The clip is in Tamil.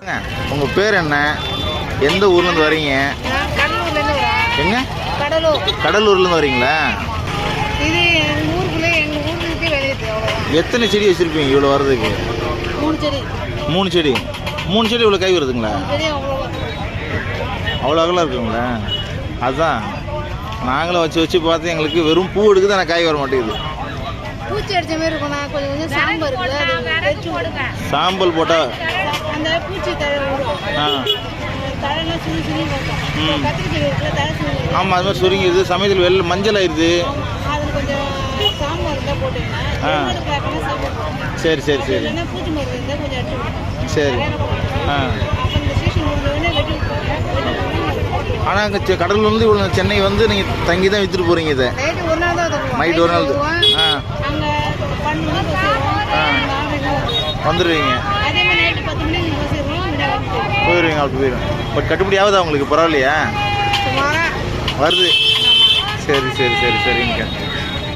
உங்கள் பேர் என்ன? எந்த ஊர்லேருந்து வரீங்க? கடலூர்லேருந்து வரேன். எங்க? கடலூர்லேருந்து வரீங்களா? இது எங்கள் ஊருக்குள்ளே எங்கள் ஊருக்கு விளையுது. அவ்வளோதான். எத்தனை செடி வச்சுருப்பீங்க இவ்வளோ வர்றதுக்கு? 3 செடி. 3 செடி. 3 செடி இவ்வளோ காய் வருதுங்களா? செடி அவ்வளோ அகலம் இருக்குங்களா? அதுதான் நாங்களும் வச்சு பார்த்து எங்களுக்கு வெறும் பூ எடுக்குது, ஆனால் காய் வர மாட்டேங்குது. பூச்சி அடிச்ச மாதிரி இருக்கும். நான் கொஞ்சம் சாம்பல் இருக்குது. சாம்பல் போட்டால் அந்த பூச்சி தழை தழைலாம் சுருங்கி கத்திரிக்காய் இருக்குல்ல, தழை சுருங்கி. ஆமாம், அது மாதிரி சுருங்கிடுது. சமயத்தில் வெள்ளை மஞ்சள் ஆயிடுது. அதில் கொஞ்சம் சாம்பார் இருந்தால் போட்டுக்கலாம். சரி சரி சரி. இல்லைன்னா பூச்சி மருந்து இருந்தால் கொஞ்சம் அடிச்சு. சரி. அந்த சீசன் முடிஞ்சோடனே வெட்டி ஆனால் அங்கே கடலூர்லேருந்து இவ்வளோ சென்னை வந்து நீங்கள் தங்கி தான் விற்றுட்டு போகிறீங்க. இதை நைட்டு ஒரு நாள் தான் நைட்டு ஒரு நாள் அங்கே 12 மணிக்கு வந்துடுவீங்க. அதே மாதிரி நைட்டு 10 மணிக்கு போயிடுவீங்க. அப்படி போயிடும். பட் கட்டுப்படி ஆகுதா உங்களுக்கு? பரவாயில்லையா? வருது. சரி சரி சரி சரிங்க.